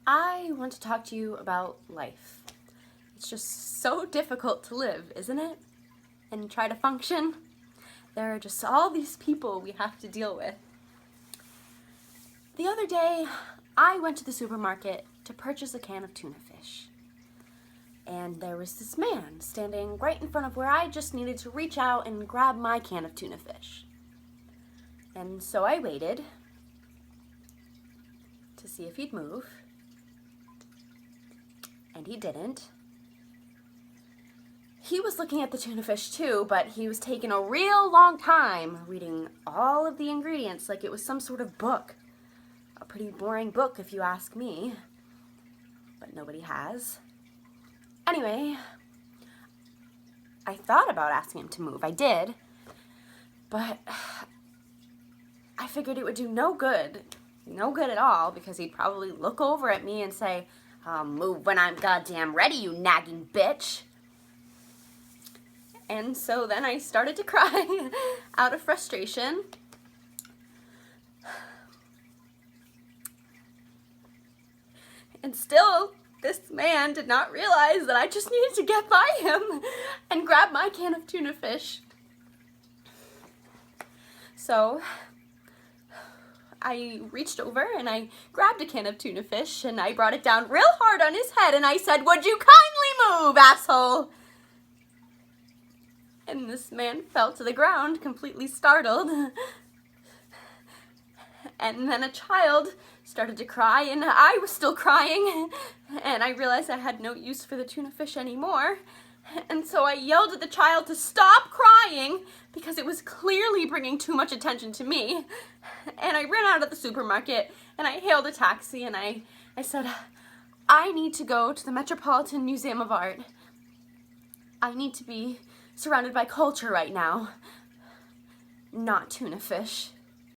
I want to talk to you about life. It's just so difficult to live, isn't it? And try to function. There are just all these people we have to deal with. The other day, I went to the supermarket to purchase a can of tuna fish. And there was this man standing right in front of where I just needed to reach out and grab my can of tuna fish. And so I waited to see if he'd move. And he didn't. He was looking at the tuna fish too, but he was taking a real long time reading all of the ingredients like it was some sort of book. A pretty boring book if you ask me, but nobody has. Anyway, I thought about asking him to move. I did, but I figured it would do no good at all, because he'd probably look over at me and say, "I'll move when I'm goddamn ready, you nagging bitch." And so then I started to cry out of frustration. And still, this man did not realize that I just needed to get by him and grab my can of tuna fish. So I reached over and I grabbed a can of tuna fish and I brought it down real hard on his head and I said, "Would you kindly move, asshole?" And this man fell to the ground, completely startled. And then a child started to cry, and I was still crying. And I realized I had no use for the tuna fish anymore. And so I yelled at the child to stop crying, because it was clearly bringing too much attention to me. And I ran out of the supermarket, and I hailed a taxi, and I said, "I need to go to the Metropolitan Museum of Art. I need to be surrounded by culture right now, not tuna fish."